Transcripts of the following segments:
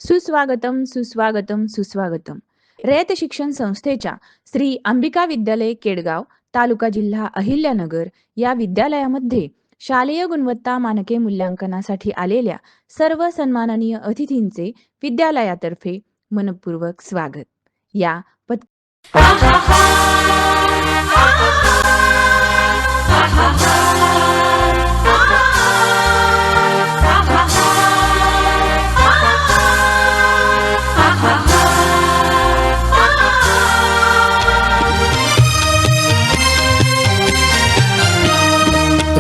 सुस्वागतम सुस्वागतम सुस्वागतम. रयत शिक्षण संस्थेच्या श्री अंबिका विद्यालय केडगाव तालुका जिल्हा अहिल्यानगर या विद्यालयामध्ये शालेय गुणवत्ता मानके मूल्यांकनासाठी आलेल्या सर्व सन्माननीय अतिथींचे विद्यालयातर्फे मनपूर्वक स्वागत. या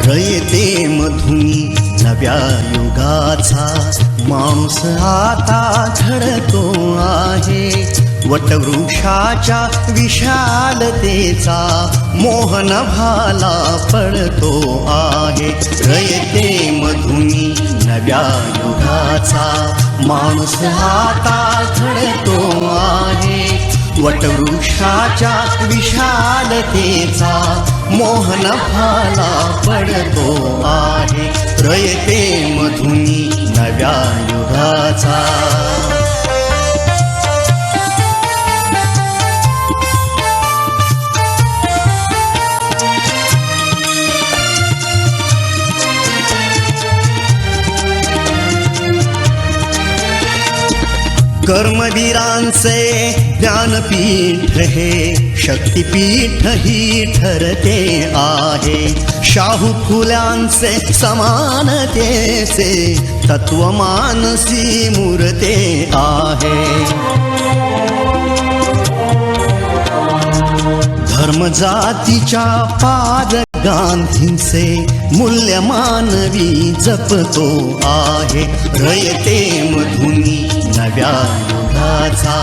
रयते मधुनी नव्या युगाचा माणूस आता घडतो आहे. वटवृक्षाच्या विशालतेचा मोहन भाला पडतो आहे. रयते मधुनी नव्या युगाचा माणूस आता घडतो आहे. वटवृक्षाच्या विशालतेचा मोहन भाला पडतो आहे. रयते मधुनी नव्या युगाचा. कर्मवीरांचे ज्ञानपीठ हे शक्तिपीठ ही ठरते आहे. शाहू फुल्यांचे समानतेचे तत्व मानसी मूर्ते आहे. धर्म जातीच्या पाद गांधींचे मूल्य मानवी जपतो आहे. रयते मधुनी नव्या युगाचा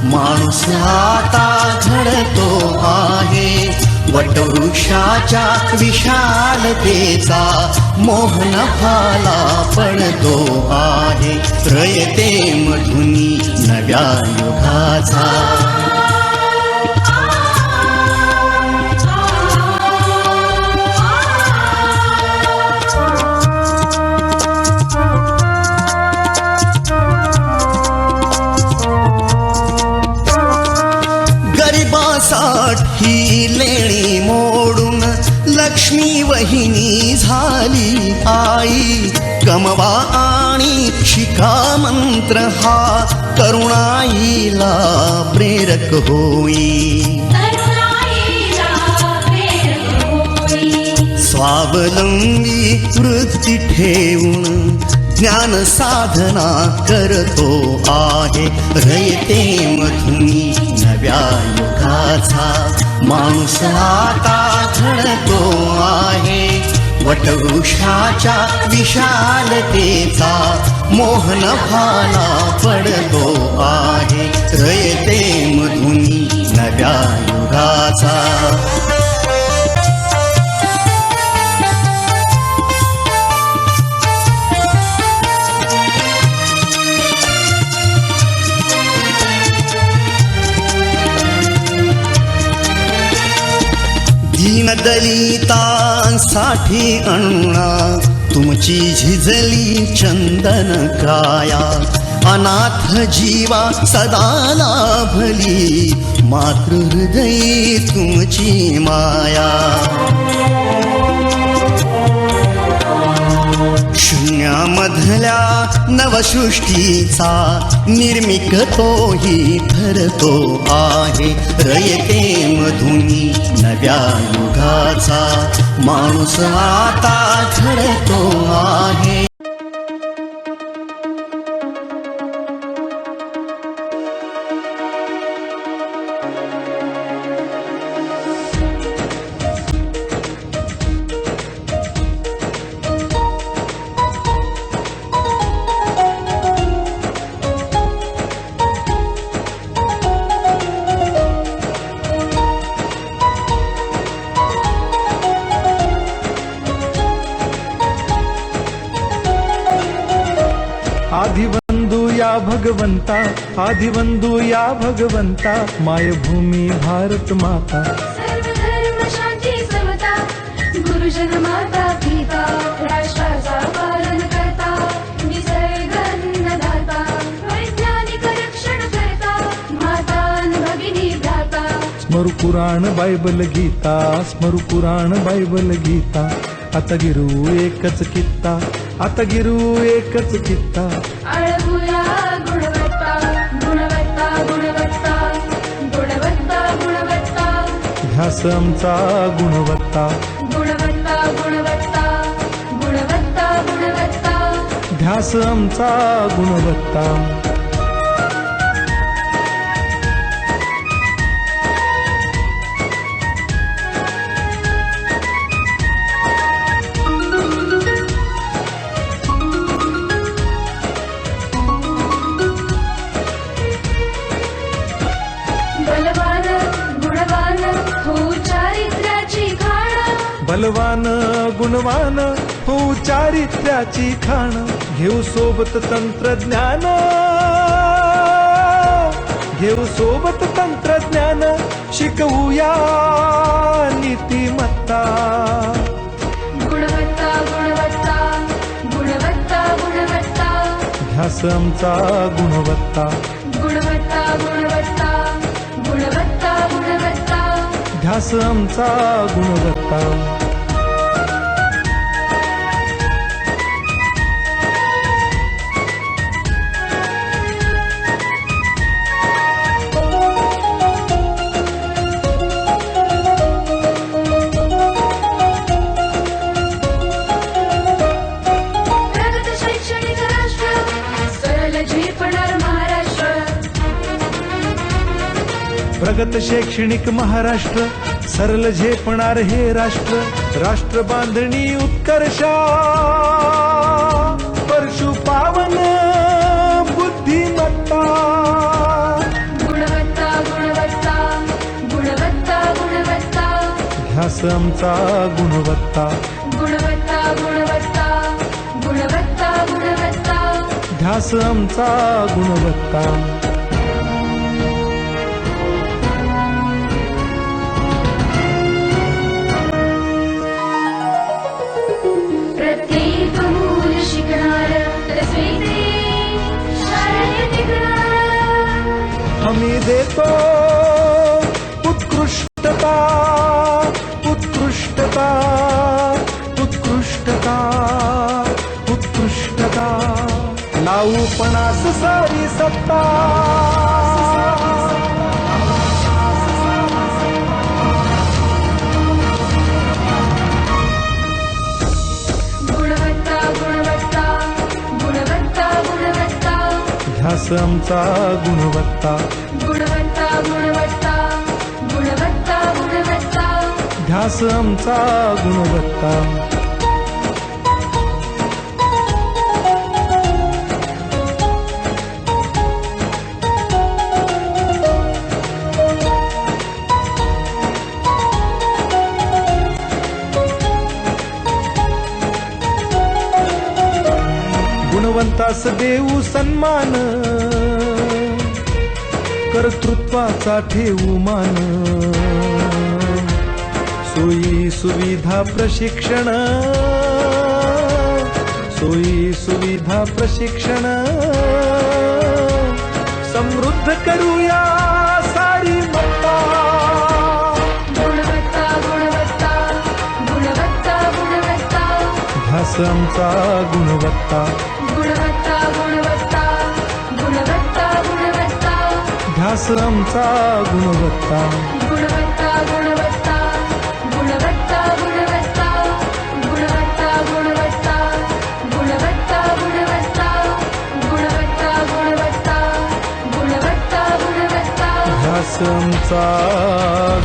माणूस आता घडतो आहे. वटवृक्षाच्या विशालतेचा मोहन भाला पडतो आहे. रयते मधुनी नव्या युगाचा. ही लेणी मोडून लक्ष्मी वहिनी झाली आई. कमवा आणि शिका मंत्र हा तरुणाईला प्रेरक होई. स्वावलंबी वृत्ती ठेवून ज्ञान साधना करतो आहे. रयते मधुनी नव्या युगाचा माणूस आता घडतो आहे. वटवृक्षाच्या विशालतेचा मोहन भाला पडतो आहे. रयते मधुनी नव्या युगाचा. दलितांसाठी अण्णा तुमची झिजली चंदन काया. अनाथ जीवा सदा लाभली मातृहृदयी तुमची माया. शून्यामधल्या नवसृष्टीचा निर्मिक तोही ठरतो आहे. रयते मधुनी नव्या युगाचा माणूस आता घडतो आहे. आदिबंधू या भगवंता, आदिबंधू या भगवंता, मायभूमी भारत माता. सर्व धर्म शांती समता, गुरुजन माता पिता, राष्ट्राचा पालन करता, निसर्ग अन्नदाता, वैज्ञानिक स्मरू पुराण बायबल गीता, स्मरू पुराण बायबल गीता. आता गिरू एकच कित्ता, आता गिरू एकच कित्ता. अळभुया गुणवत्ता गुणवत्ता गुणवत्ता गुणवत्ता गुणवत्ता ध्यास आमचा गुणवत्ता, गुणवत्ता गुणवत्ता गुणवत्ता गुणवत्ता ध्यास आमचा गुणवत्ता. बलवान गुणवान हो चारित्र्याची खाण, बलवान गुणवान हो चारित्र्याची खाण. घेऊ सोबत तंत्रज्ञान, घेऊ सोबत तंत्रज्ञान. शिकवूया नीतिमत्ता, गुणवत्ता गुणवत्ता गुणवत्ता गुणवत्ता ध्यास आमचा गुणवत्ता, गुणवत्ता गुणवत्ता गुणवत्ता गुणवत्ता ध्यास आमचा गुणवत्ता. प्रगत शैक्षणिक राष्ट्र सरल झेपणार महाराष्ट्र, प्रगत शैक्षणिक महाराष्ट्र सरल झेपणार हे राष्ट्र. राष्ट्र बांधणी उत्कर्षा परशु पावन बुद्धिमत्ता. गुणवत्ता गुणवत्ता गुणवत्ता गुणवत्ता ध्यास आमचा गुणवत्ता, गुणवत्ता गुणवत्ता गुणवत्ता गुणवत्ता ध्यास आमचा गुणवत्ता. प्रत्येक मूल शिकणार रसवेते शाळेत टिकणार. हमी देतो उत्कृष्टता, उत्कृष्टता, उत्कृष्टता, उत्कृष्टता. लावू पणास सारी सत्ता, गुणवत्ता गुणवत्ता गुणवत्ता गुणवत्ता ध्यास आमचा गुणवत्ता, गुणवत्ता गुणवत्ता गुणवत्ता गुणवत्ता ध्यास आमचा गुणवत्ता. गुणवंतास देऊ सन्मान, कर्तृत्वाचा ठेवू मान. सोयी सुविधा प्रशिक्षण, सोयी सुविधा प्रशिक्षण. समृद्ध करूया सारी मत्ता, गुणवत्ता गुणवत्ता गुणवत्ता गुणवत्ता ध्यास आमचा गुणवत्ता, गुणवत्ता गुणवत्ता गुणवत्ता गुणवत्ता ध्यास आमचा गुणवत्ता. गुणवत्ता गुणवत्ता गुणवत्ता गुणवत्ता गुणवत्ता गुणवत्ता गुणवत्ता गुणवत्ता गुणवत्ता गुणवत्ता गुणवत्ता गुणवत्ता ध्यास आमचा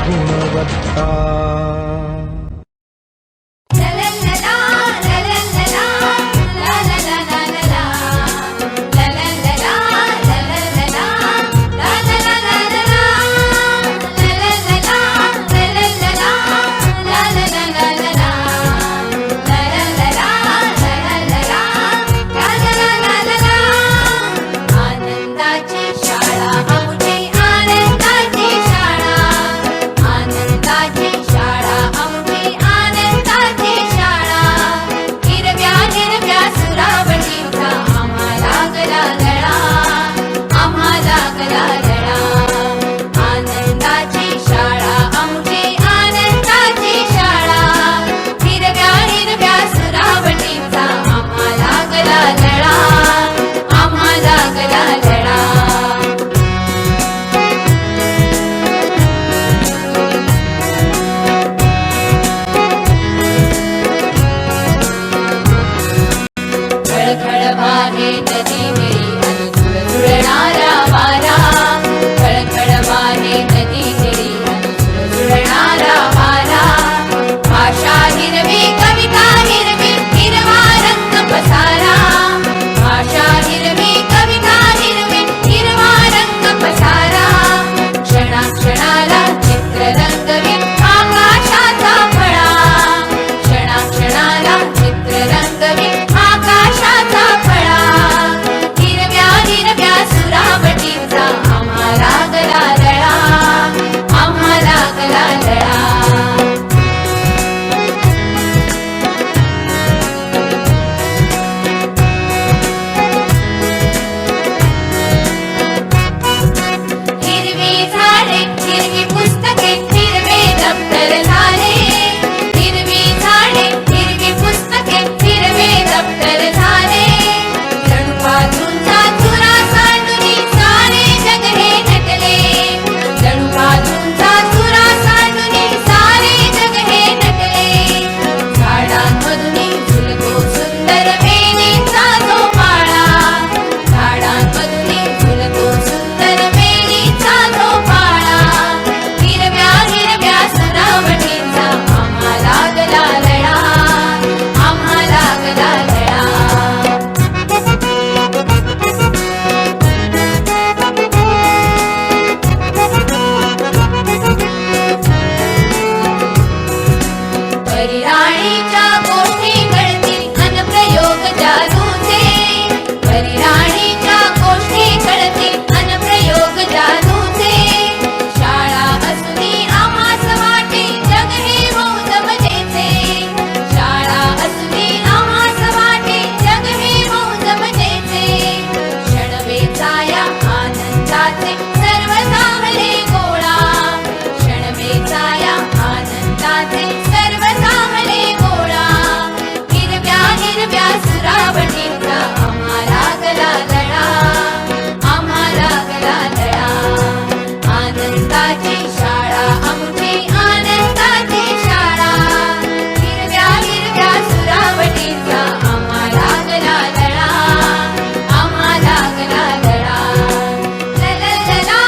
गुणवत्ता. आनंदाची शाळा आमची, आनंदाची शाळा, आनंदाची शाळा आमची. आहे नदी मेरी अनुजुळ जुळणारा वारा खळखळ वाहे नदी मेरी अनुजुळ जुळणारा वारा भाषा हिरवी कविता हिरवी हिरवा रंग पसारा भाषा हिरवी कविता हिरवी हिरवा रंग पसारा क्षणाक्षणाला चित्र रंगवी आकाशाचा फळा क्षणाक्षणाला चित्र रंगवी आकाशाचा फळा हिरव्या हिरव्या सुरावटीचा आम्हाला गला लळा आम्हाला गला लळा हिरवी झाडे हिरवी पुस्तके हिरवे दप्तर झाले हिरवी झाडे हिरवी पुस्तके हिरवे दप्तर झाले जणू बाजूंचा चुरा सांडूनी सारे जग हे नटले जणू बाजूंचा चुरा सांडूनी सारे जग हे नटले झाडांमधून झुलतो सुंदर वेलीचा जो माळा झाडांमधून झुलतो सुंदर वेलीचा जो माळा हिरव्या हिरव्या सुरावटीचा आम्हाला गला लळा आम्हाला गला लळा परिराणीच्या गोष्टी कळतील अनप्रयोग जादूचे परिराणीच्या गोष्टी कळतील अनप्रयोग जादूचे शाळा असुनी आम्हास वाटे जग हे मौज मजेचे शाळा असुनी आम्हास वाटे जग हे मौज मजेचे क्षण वेचाया आनंदाचे सर्व सामले गोळा क्षण वेचाया आनंदाचे सर्व सामले गोळा हिरव्या हिरव्या सुरावटीचा आम्हाला गला लळा आम्हाला गला लळा आनंदाची शाळा आमची आनंदाची शाळा हिरव्या हिरव्या सुरावटीचा आम्हाला गला लळा आम्हाला गला लळा लललला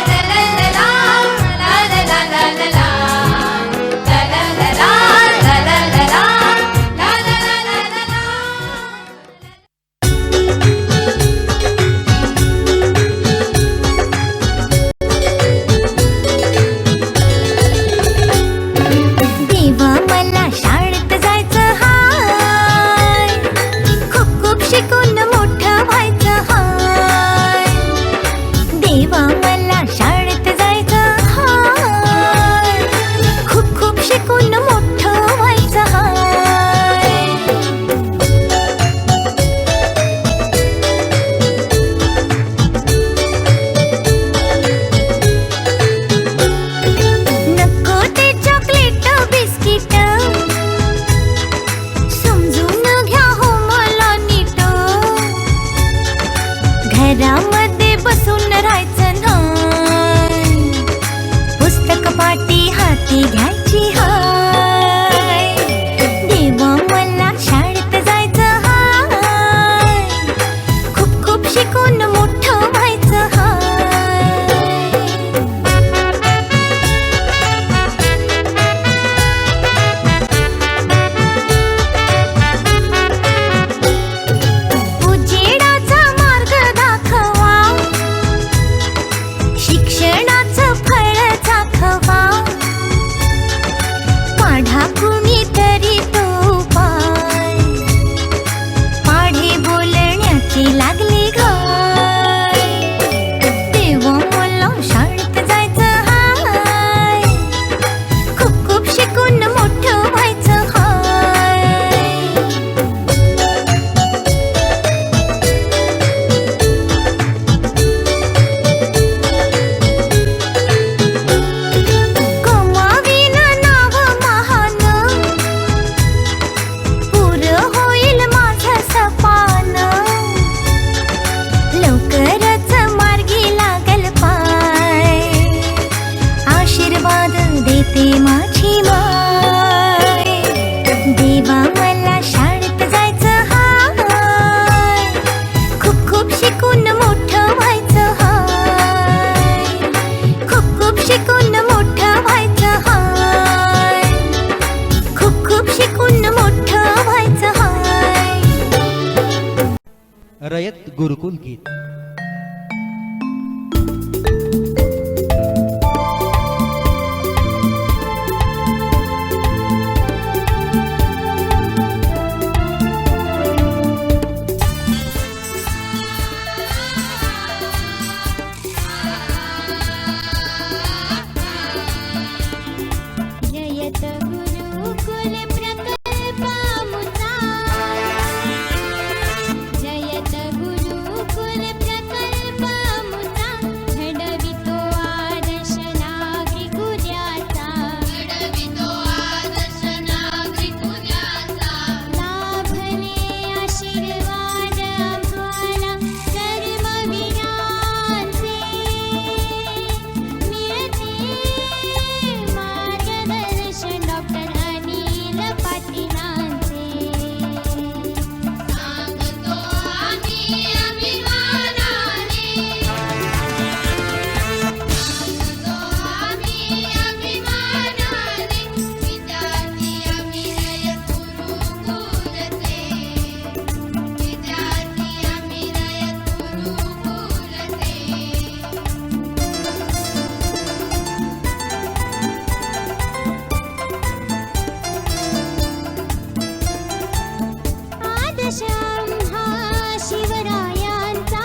लललला लललला लललला लललला लललला लललला देवा मला शाळेत जायचं हाय खूप खूप शिकून मोठं व्हायचं हाय देवा मला शाळेत जायचं हाय खूप खूप शिकून मोठं व्हायचं हाय नको ते चॉकलेट बिस्किट समजून घ्या हो मला नीट घरामध्ये बसून राहायचं नाही पुस्तक पाटी हाती घ्यायची हाय देवा मला शाळेत जायचं हाय खूप खूप शिकून मोठं व्हायचं हाय उजेडाचा मार्ग दाखवा रयत गुरुकुल गीत. रयत गुरुकुल प्रकल्प आमचा. रयत गुरुकुल प्रकल्प आमचा. घडवितो आदर्श नागरिक उद्याचा. लाभले आशीर्वाद आम्हाला कर्मवीरांचे. मिळते मार्गदर्शन डॉक्टर अनिल पाटीलांचे. सांगतो आम्ही अभिमानाने. सांगतो आम्ही अभिमानाने. विद्यार्थी आम्ही रयत गुरुकुलचे. विद्यार्थी आम्ही रयत गुरुकुलचे. आदर्श आम्हा शिवरायांचा.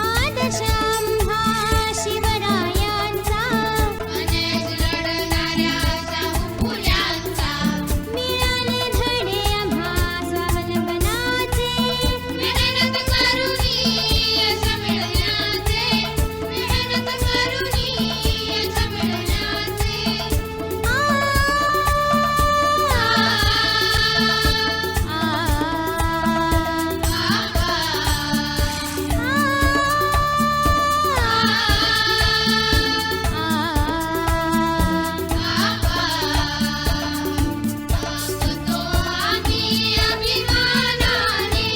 आदर्श आम्हा शिवरायांचा. मिळाले धडे आम्हा स्वावलंबनाचे. मेहनत करूनी यश मिळवण्याचे. मेहनत करूनी यश मिळवण्याचे. सांगतो आम्ही अभिमानाने.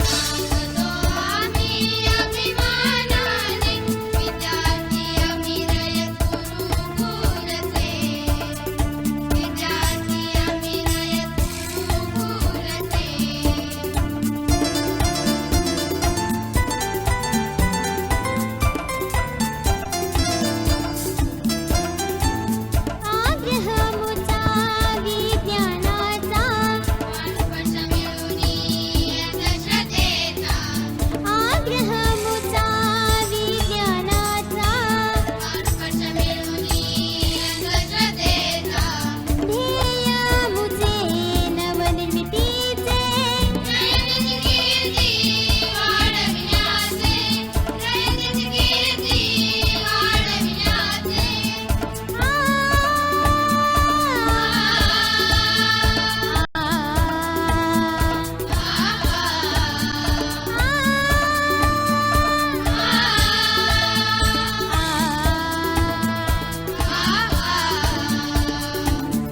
सांगतो आम्ही अभिमानाने. विद्यार्थी आम्ही रयत गुरुकुलचे. विद्यार्थी आम्ही रयत गुरुकुलचे. आग्रह मुचा विज्ञानाचा. मानवश मिळूनी अंधश्रद्धेचा. आग्रह मुचा विज्ञानाचा. मानवश मिळूनी अंधश्रद्धेचा. ध्येय मुचे नवनिर्मितीचे. रयतेची कीर्ती वाढविण्याचे. रयतेची कीर्ती वाढविण्याचे.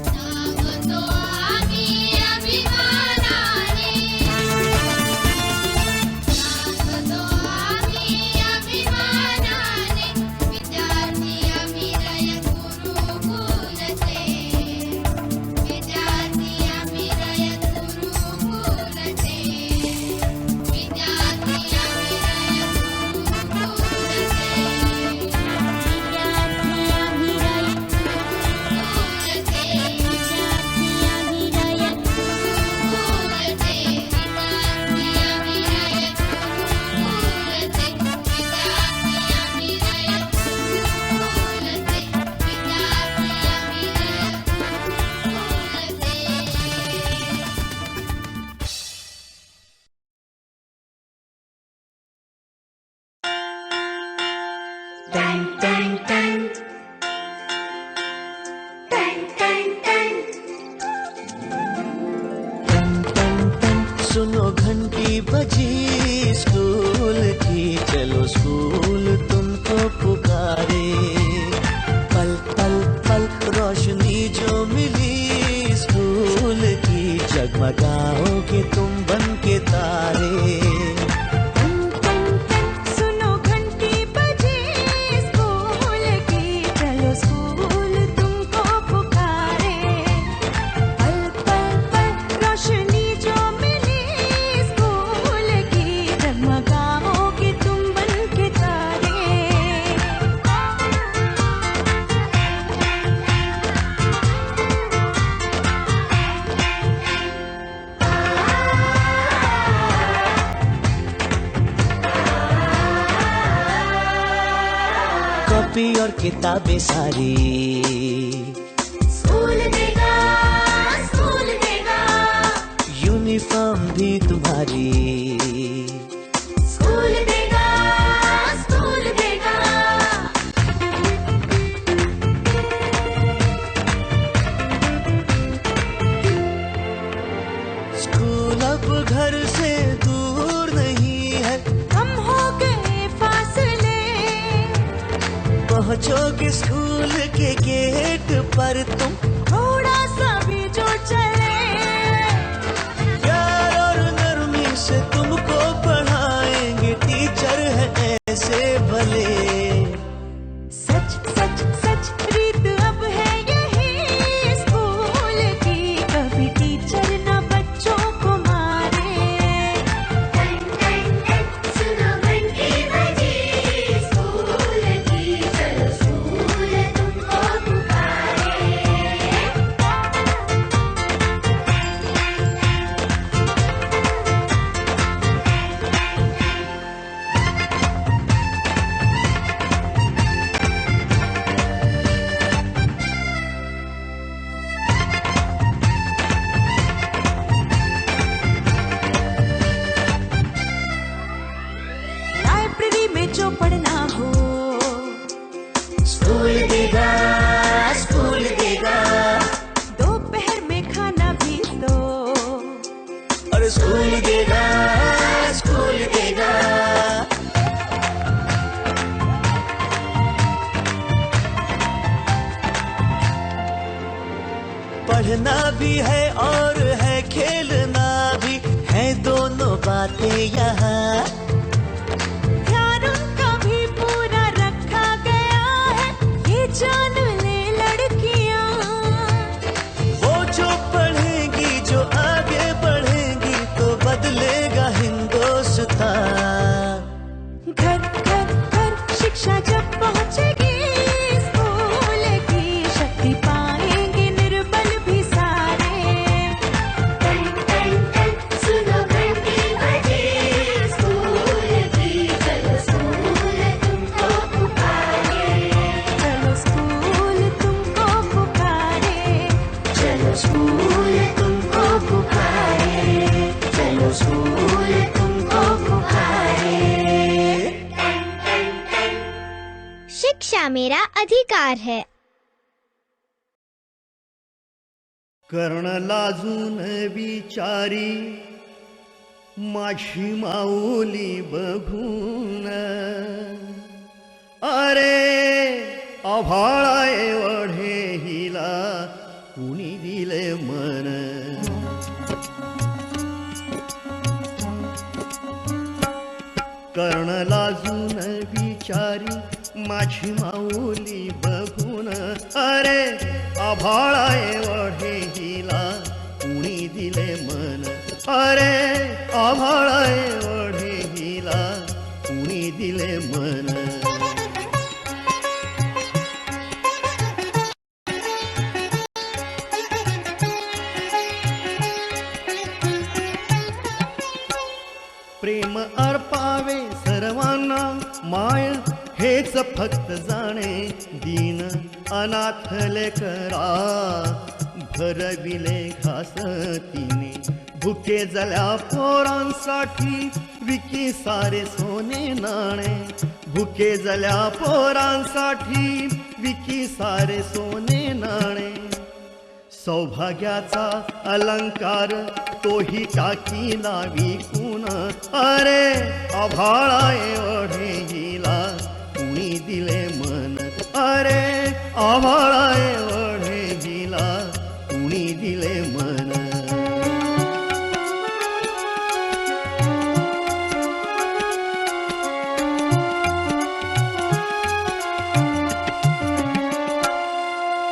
सांगतो आम्ही अभिमानाने. सांगतो आम्ही अभिमानाने. विद्यार्थी आम्ही रयत गुरुकुलचे. विद्यार्थी आम्ही रयत गुरुकुलचे. विद्यार्थी आम्ही रयत गुरुकुलचे. विद्यार्थी आम्ही रयत गुरुकुलचे. विद्यार्थी आम्ही रयत गुरुकुलचे. विद्यार्थी आम्ही रयत गुरुकुलचे. विद्यार्थी आम्ही रयत गुरुकुलचे. विद्यार्थी आम्ही सुनो घंटी बजी स्कूल की. चलो स्कूल तुमको पुकारे. पल पल पल रोशनी जो मिली स्कूल की. जगमगाओगे तुम बन के तारे. सुनो घंटी बजी स्कूल की. चलो स्कूल तुमको पुकारे. किताबें सारी। स्कूल देगा, स्कूल देगा, यूनिफॉर्म भी तुम्हारी। स्कूल देगा, स्कूल देगा। स्कूल अब घर से दूर नहीं है, कम हो गए फासले, पहुंचोगे स्कूल के गेट पर तुम। थोड़ा सा भी जो चले, प्यार और नरमी से तुमको पढ़ाएंगे, टीचर है ऐसे भले। सच सच सच रीत अब है यही स्कूल की, कभी टीचर न बच्चों को मारे। टन टन टन सुनो घंटी बजी, स्कूल की चलो स्कूल तुमको पुकारे। लाइब्रेरी में जो पढ़ना हो, स्कूल देगा, स्कूल देगा, दोपहर में खाना भी तो, और स्कूल देगा, स्कूल देगा। पढ़ना भी है और है खेलना भी है, दोनों बातें यहाँ। ध्यान उनका भी पूरा रखा गया है, ये जान ले लड़कियां। वो जो पढ़ेंगी, जो आगे बढ़ेंगी, तो बदलेगा हिंदुस्तान। घर घर घर शिक्षा जब पहुंचेगी, स्कूल की शक्ति पाएंगे निर्बल भी सारे। टन टन टन सुनो घंटी बजी, स्कूल की चलो स्कूल तुमको पुकारे। चलो स्कूल तुमको पुकारे, चलो स्कूल तुमको पुकारे, चलो स्कूल तुमको पुकारे। शिक्षा मेरा अधिकार है। कर्ण लाजून विचारी, माझी माऊली बघून, अरे आभाळा एवढे हिला कुणी दिले मन। कर्ण लाजून विचारी, माझी माऊली बघून, अरे आभाळा एवढे हिला कुणी दिले मन। अरे आभाळा एवढे हिला कुणी दिले मन। प्रेम अर्पावे सर्वांना, माय हेच फक्त जाणे, दीन अनाथ लेकरा भरविले घास तिने। भुके जल्या पोरांसाठी विकी सारे सोने नाणे, भुके जल्या पोरांसाठी विकी सारे सोने नाणे। सौभाग्याचा अलंकार तोही टाकी लावी कुण, अरे आभाळा एवढे हिला कुणी दिले मन। अरे आभाळा एवढे हिला कुणी दिले मन।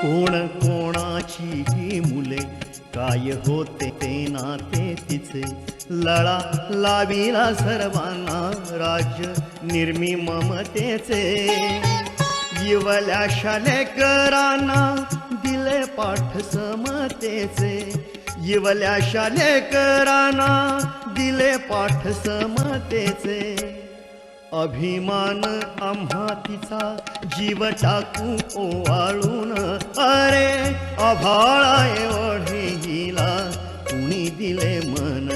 कोण कोणाची ही मुले, काय होते ते नाते तिचे। लळा लाविला सर्वांना राज्य निर्मी ममतेचे। इवल्या शालेकरांना दिले पाठ समतेचे। इवल्या शालेकरांना दिले पाठ समतेचे। अभिमान आम्हा तिचा जीव टाकू ओवाळून, अरे आभाळा एवढे हिला कुणी दिले मन,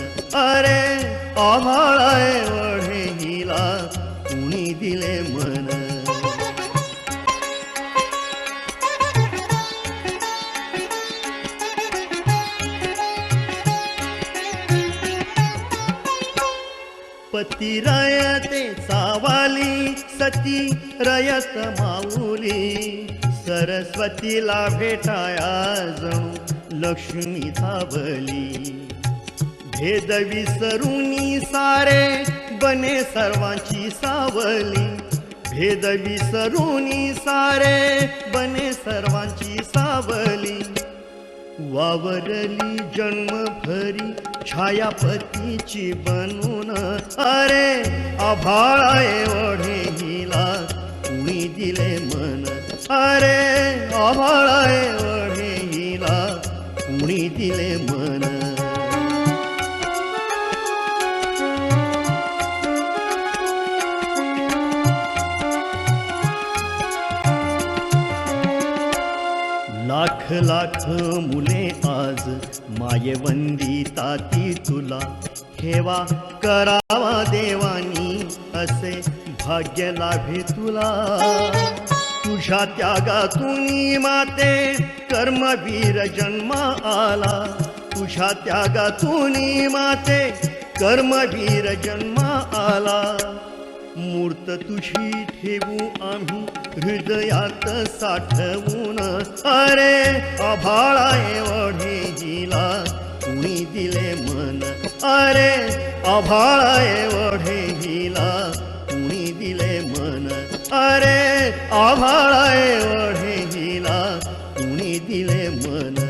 अरे आभाळा एवढे हिला कुणी दिले मन. पती रयते सावाली सती रयत माऊली, सरस्वतीला भेटाया जणू लक्ष्मी धावली. भेद विसरूनी सारे बने सर्वांची सावली, भेद विसरूनी सारे बने सर्वांची सावली. वावरली जन्मभरी छायापतीची बनून, अरे आभाळा एवढे हिला कुणी दिले मन, अरे आभाळा एवढे हिला कुणी दिले मन. लाख लाख मुले आज मायवंदिताती तुला, ठेवा करावा देवानी असे भाग्य लाभे तुला. तुझ्या त्यागातून माते कर्मवीर जन्मा आला, तुझ्या त्यागातून माते कर्मवीर जन्मा आला. मूर्त तुझी ठेवू आम्ही हृदयात साठवून, अरे आभाळा एवढे हिला कुणी दिले मन, अरे आभाळा एवढे हिला कुणी दिले मन, अरे आभाळा एवढे हिला कुणी दिले मन.